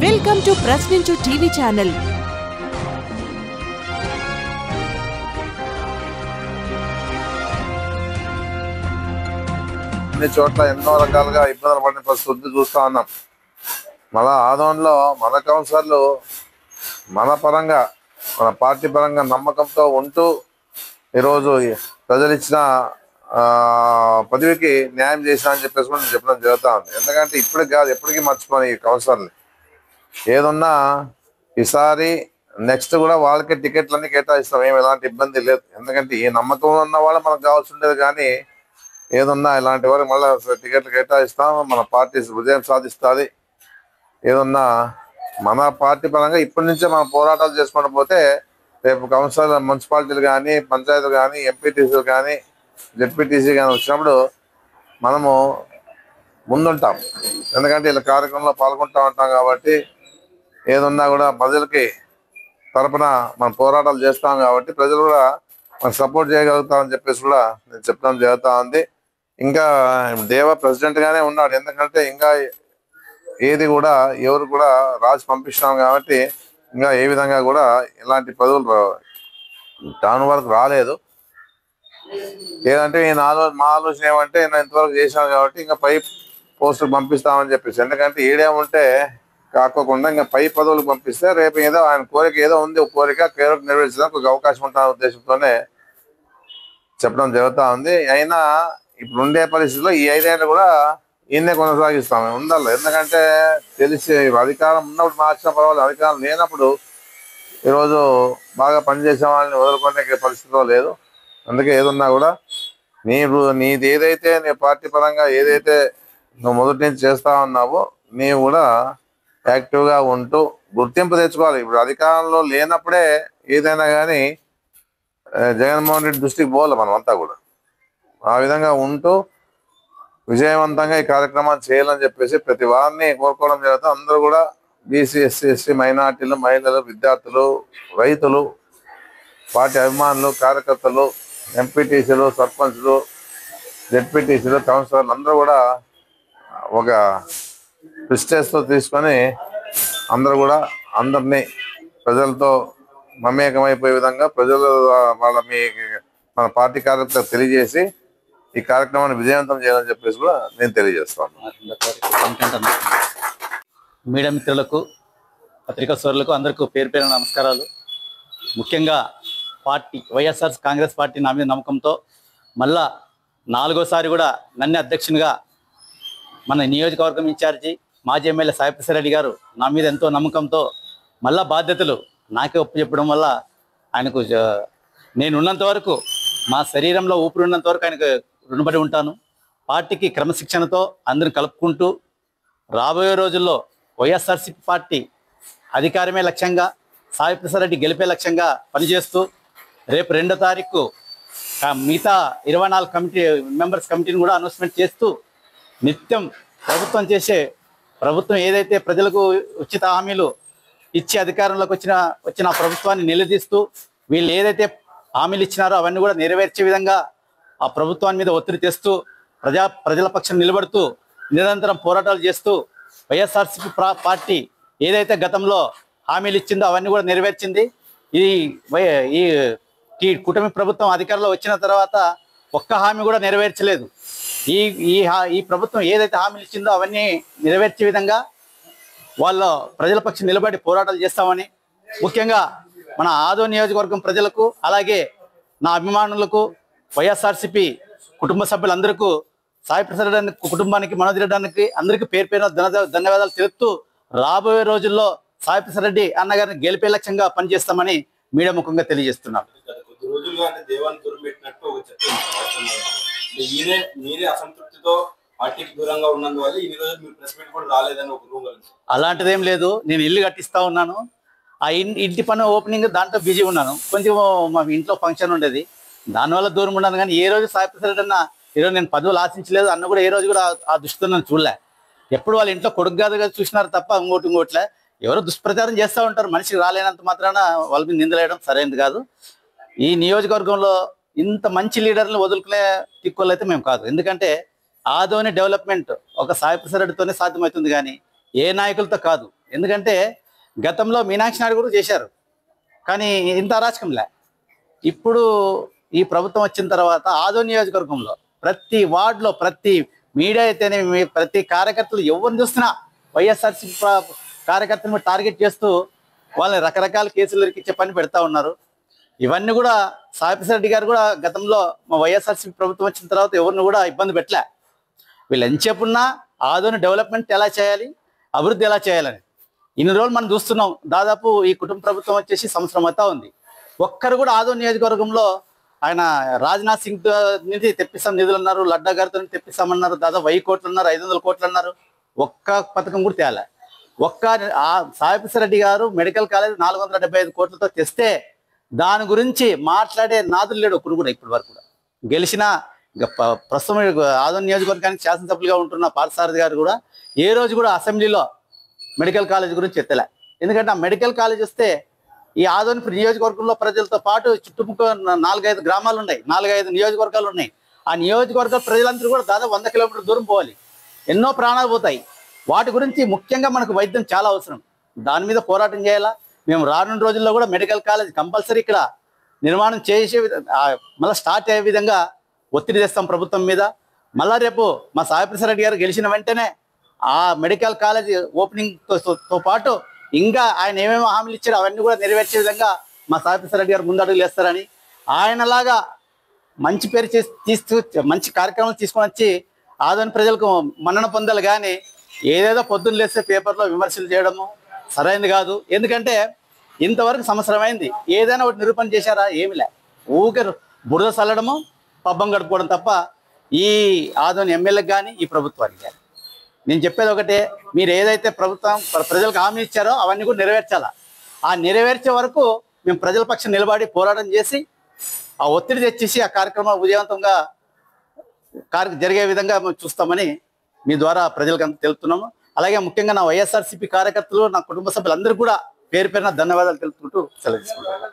Welcome to Prashninchu TV channel. అన్ని చోట్ల ఎన్నో రకాలుగా ఇబ్బందులు పడిన పరిస్థితి చూస్తా ఉన్నాం. మళ్ళా ఆదోన్లో మన కౌన్సిలర్లు మన పరంగా మన పార్టీ పరంగా నమ్మకంతో ఉంటూ ఈరోజు ప్రజలు ఇచ్చిన పదవికి న్యాయం చేసినా అని చెప్పేసి కూడా చెప్పడం జరుగుతూ ఉంది. ఎందుకంటే ఇప్పటికి కాదు, ఎప్పటికీ మర్చిపోయి ఈ కౌన్సిలర్ని ఏదున్నా ఈసారి నెక్స్ట్ కూడా వాళ్ళకి టికెట్లన్నీ కేటాయిస్తాం, ఏమి ఎలాంటి ఇబ్బంది లేదు. ఎందుకంటే ఈ నమ్మకం ఉన్న వాళ్ళు మనకు కావాల్సి ఉండేది, కానీ ఏదున్నా ఇలాంటి వారికి మళ్ళీ టికెట్లు కేటాయిస్తాం, మన పార్టీ విజయం సాధిస్తుంది. ఏదన్నా మన పార్టీ పరంగా ఇప్పటి నుంచే మనం పోరాటాలు చేసుకుంటూ పోతే రేపు కౌన్సిలర్ మున్సిపాలిటీలు కానీ పంచాయతీలు కానీ ఎంపీటీసీలు కానీ జెడ్పీటీసీ కానీ వచ్చినప్పుడు మనము ముందుంటాం. ఎందుకంటే ఇలా కార్యక్రమంలో పాల్గొంటూ ఉంటాం కాబట్టి ఏదున్నా కూడా ప్రజలకి తరపున మనం పోరాటాలు చేస్తాం కాబట్టి ప్రజలు కూడా మనకు సపోర్ట్ చేయగలుగుతామని చెప్పేసి కూడా నేను చెప్పడం జరుగుతూ ఉంది. ఇంకా దేవ ప్రెసిడెంట్గానే ఉన్నాడు, ఎందుకంటే ఇంకా ఏది కూడా ఎవరు కూడా రాసి పంపిస్తున్నాం కాబట్టి ఇంకా ఏ విధంగా కూడా ఇలాంటి పదవులు టౌన్ వరకు రాలేదు. ఏదంటే మా ఆలోచన ఏమంటే నేను ఇంతవరకు చేశాను కాబట్టి ఇంకా పై పోస్టులకు పంపిస్తామని చెప్పేసి, ఎందుకంటే ఈడేముంటే కాకోకుండా ఇంకా పై పదవులకు పంపిస్తే రేపు ఏదో ఆయన కోరిక ఏదో ఉంది, ఒక కోరిక కేవలం నెరవేర్చడానికి ఒక అవకాశం ఉంటుందనే ఉద్దేశంతోనే చెప్పడం జరుగుతూ ఉంది. అయినా ఇప్పుడు ఉండే పరిస్థితుల్లో ఈ 5 ఏళ్ళు కూడా ఈయన్నే కొనసాగిస్తాం ఉండాలి. ఎందుకంటే తెలిసి అధికారం ఉన్నప్పుడు మార్చిన పర్వాలేదు, అధికారం లేనప్పుడు ఈరోజు బాగా పనిచేసే వాళ్ళని వదులుకునే పరిస్థితిలో లేదు. అందుకే ఏదున్నా కూడా నీది ఏదైతే నీ పార్టీ పరంగా ఏదైతే నువ్వు మొదటి నుంచి చేస్తా ఉన్నావో నీవు కూడా యాక్టివ్గా ఉంటూ గుర్తింపు తెచ్చుకోవాలి. ఇప్పుడు అధికారంలో లేనప్పుడే ఏదైనా కానీ జగన్మోహన్ రెడ్డి దృష్టికి పోవాలి మనం అంతా కూడా. ఆ విధంగా ఉంటూ విజయవంతంగా ఈ కార్యక్రమాన్ని చేయాలని చెప్పేసి ప్రతి వారిని కోరుకోవడం జరుగుతుంది. అందరూ కూడా బీసీ ఎస్సీ ఎస్టీ మైనార్టీలు మహిళలు విద్యార్థులు రైతులు పార్టీ అభిమానులు కార్యకర్తలు ఎంపీటీసీలు సర్పంచ్లు జెడ్పీటీసీలు కౌన్సిలర్లు అందరూ కూడా ఒక ప్రిస్టేజ్తో తీసుకొని అందరూ కూడా అందరినీ ప్రజలతో మమేకమైపోయే విధంగా ప్రజలు మన పార్టీ కార్యకర్తలకు తెలియజేసి ఈ కార్యక్రమాన్ని విజయవంతం చేయాలని చెప్పేసి కూడా నేను తెలియజేస్తాను. మీడియా మిత్రులకు పత్రికా సోదరులకు అందరికీ పేరు పేరు నమస్కారాలు. ముఖ్యంగా పార్టీ వైఎస్ఆర్ కాంగ్రెస్ పార్టీ నా మీద నమ్మకంతో మళ్ళా 4వ సారి కూడా నన్ను అధ్యక్షునిగా మన నియోజకవర్గం ఇన్ఛార్జి మాజీ ఎమ్మెల్యే సాయిప్రసాద్ రెడ్డి గారు నా మీద ఎంతో నమ్మకంతో మళ్ళా బాధ్యతలు నాకే ఒప్పుచెప్పడం వల్ల ఆయనకు నేను ఉన్నంత వరకు మా శరీరంలో ఊపిరి ఉన్నంత వరకు ఆయనకు రుణపడి ఉంటాను. పార్టీకి క్రమశిక్షణతో అందరిని కలుపుకుంటూ రాబోయే రోజుల్లో వైఎస్ఆర్సీపీ పార్టీ అధికారమే లక్ష్యంగా సాయిప్రసాద్ రెడ్డి గెలిపే లక్ష్యంగా పనిచేస్తూ రేపు 2వ తారీఖు మిగతా 24 మెంబర్స్ కమిటీని కూడా అనౌన్స్మెంట్ చేస్తూ నిత్యం ప్రభుత్వం ఏదైతే ప్రజలకు ఉచిత హామీలు ఇచ్చి అధికారంలోకి వచ్చిన ప్రభుత్వాన్ని నిలదీస్తూ వీళ్ళు ఏదైతే హామీలు ఇచ్చినారో అవన్నీ కూడా నెరవేర్చే విధంగా ఆ ప్రభుత్వాన్ని మీద ఒత్తిడి తెస్తూ ప్రజల పక్షం నిలబడుతూ నిరంతరం పోరాటాలు చేస్తూ వైఎస్ఆర్సీపీ పార్టీ ఏదైతే గతంలో హామీలు ఇచ్చిందో అవన్నీ కూడా నెరవేర్చింది. ఈ కూటమి ప్రభుత్వం అధికారంలో వచ్చిన తర్వాత ఒక్క హామీ కూడా నెరవేర్చలేదు. ఈ ప్రభుత్వం ఏదైతే హామీలు ఇచ్చిందో అవన్నీ నెరవేర్చే విధంగా వాళ్ళ ప్రజల పక్షం నిలబడి పోరాటాలు చేస్తామని, ముఖ్యంగా మన ఆదోని నియోజకవర్గం ప్రజలకు అలాగే నా అభిమానులకు వైఎస్ఆర్సీపీ కుటుంబ సభ్యులందరికీ సాయిప్రసాద్ రెడ్డి కుటుంబానికి మనోజ్ రెడ్డి అందరికీ పేరు పేరు ధన్యవాదాలు తెలుపుతూ రాబోయే రోజుల్లో సాయిప్రసాద్ రెడ్డి అన్నగారిని గెలిపే లక్ష్యంగా పనిచేస్తామని మీడియా ముఖంగా తెలియజేస్తున్నాను. అలాంటిదేం లేదు. నేను ఇల్లు కట్టిస్తా ఉన్నాను. ఆ ఇంటి పని ఓపెనింగ్ దాంట్లో బిజీ ఉన్నాను. కొంచెం మా ఇంట్లో ఫంక్షన్ ఉండేది, దానివల్ల దూరం ఉన్నాను. కానీ ఏ రోజు సాయిప్రసాద్ రెడ్డి అన్న ఈరోజు నేను పదవులు ఆశించలేదు, అన్న కూడా ఏ రోజు కూడా ఆ దృష్టితో నన్ను చూడలే. ఎప్పుడు వాళ్ళ ఇంట్లో కొడుకు కాదుగా చూసినారు తప్ప ఇంకోట్లే ఎవరో దుష్ప్రచారం చేస్తూ ఉంటారు. మనిషికి రాలేనంత మాత్రాన వాళ్ళ మీద నిందలేయడం సరైనది కాదు. ఈ నియోజకవర్గంలో ఇంత మంచి లీడర్ని వదులుకునే తిక్కులు అయితే మేము కాదు. ఎందుకంటే ఆదోని డెవలప్మెంట్ ఒక సాయిప్రసాద్ రెడ్డితోనే సాధ్యమవుతుంది, కానీ ఏ నాయకులతో కాదు. ఎందుకంటే గతంలో మీనాక్షి నాయుడు కూడా చేశారు, కానీ ఇంత అరాచకంలే. ఇప్పుడు ఈ ప్రభుత్వం వచ్చిన తర్వాత ఆదోని నియోజకవర్గంలో ప్రతి వార్డులో ప్రతి మీడియా అయితేనే ప్రతి కార్యకర్తలు ఎవరిని చూసినా వైఎస్ఆర్సీపీ కార్యకర్తలను టార్గెట్ చేస్తూ వాళ్ళని రకరకాల కేసులు ఇరికిచ్చే పని పెడతా ఉన్నారు. ఇవన్నీ కూడా సాయిప్రసాద్ రెడ్డి గారు కూడా గతంలో మా వైఎస్ఆర్సీపీ ప్రభుత్వం వచ్చిన తర్వాత ఎవరిని కూడా ఇబ్బంది పెట్టలే. వీళ్ళు ఎంతసేపున్నా ఆదోని డెవలప్మెంట్ ఎలా చేయాలి, అభివృద్ధి ఎలా చేయాలని ఇన్ని రోజులు మనం చూస్తున్నాం. దాదాపు ఈ కుటుంబ ప్రభుత్వం వచ్చేసి సంవత్సరం అవుతా ఉంది. ఒక్కరు కూడా ఆదోని నియోజకవర్గంలో ఆయన రాజ్నాథ్ సింగ్ నుంచి తెప్పిస్తాం నిధులు అన్నారు, లడ్డా గారితో తెప్పిస్తామన్నారు, దాదాపు 1000 కోట్లు అన్నారు, 500 కోట్లు అన్నారు. ఒక్క పథకం కూడా తేలే. ఒక్క సాయిప్రసాద్ రెడ్డి గారు మెడికల్ కాలేజ్ 475 కోట్లతో తెస్తే దాని గురించి మాట్లాడే నాదులు లేడు ఒక్కడు కూడా ఇప్పటి వరకు కూడా. గెలిచిన ప్రస్తుతం ఆదోని నియోజకవర్గానికి శాసనసభ్యులుగా ఉంటున్న పార్థసారథి గారు కూడా ఏ రోజు కూడా అసెంబ్లీలో మెడికల్ కాలేజ్ గురించి ఎత్తలే. ఎందుకంటే ఆ మెడికల్ కాలేజ్ వస్తే ఈ ఆదోని నియోజకవర్గంలో ప్రజలతో పాటు చుట్టుముక్క 4-5 గ్రామాలు ఉన్నాయి, 4-5 నియోజకవర్గాలు ఉన్నాయి. ఆ నియోజకవర్గ ప్రజలందరూ కూడా దాదాపు 100 కిలోమీటర్ల దూరం పోవాలి. ఎన్నో ప్రాణాలు పోతాయి. వాటి గురించి ముఖ్యంగా మనకు వైద్యం చాలా అవసరం. దాని మీద పోరాటం చేయాలా. మేము రానున్న రోజుల్లో కూడా మెడికల్ కాలేజ్ కంపల్సరీ ఇక్కడ నిర్మాణం చేసే మళ్ళీ స్టార్ట్ అయ్యే విధంగా ఒత్తిడి తెస్తాం ప్రభుత్వం మీద. మళ్ళా రేపు మా సాయిప్రసాద్ రెడ్డి గారు గెలిచిన వెంటనే ఆ మెడికల్ కాలేజ్ ఓపెనింగ్తో పాటు ఇంకా ఆయన ఏమేమి హామీలు ఇచ్చారో అవన్నీ కూడా నెరవేర్చే విధంగా మా సాయిప్రసాద్ రెడ్డి గారు ముందడుగులు వేస్తారని, ఆయనలాగా మంచి పేరు మంచి కార్యక్రమాలు తీసుకొని వచ్చి ఆదోని ప్రజలకు మన్నన పొందాలి. కానీ ఏదేదో పొద్దున్న లేస్తే పేపర్లో విమర్శలు చేయడము సరైనది కాదు. ఎందుకంటే ఇంతవరకు సంవత్సరం అయింది, ఏదైనా ఒకటి నిరూపణ చేశారా? ఏమిలే. ఊకే బురద చల్లడము, పబ్బం గడుపుకోవడం తప్ప ఈ ఆదోని ఎమ్మెల్యేకి కానీ ఈ ప్రభుత్వానికి కానీ నేను చెప్పేది ఒకటే, మీరు ఏదైతే ప్రభుత్వం ప్రజలకు హామీ ఇచ్చారో అవన్నీ కూడా నెరవేర్చాలా. ఆ నెరవేర్చే వరకు మేము ప్రజల పక్షం నిలబడి పోరాటం చేసి ఆ ఒత్తిడి తెచ్చేసి ఆ కార్యక్రమం విజయవంతంగా జరిగే విధంగా మేము చూస్తామని మీ ద్వారా ప్రజలకు అంతా తెలుపుతున్నాము. అలాగే ముఖ్యంగా నా వైఎస్ఆర్సీపీ కార్యకర్తలు, నా కుటుంబ సభ్యులందరూ కూడా పేరు పేరున ధన్యవాదాలు తెలుపుకుంటూ సెలవు తీసుకుంటాను.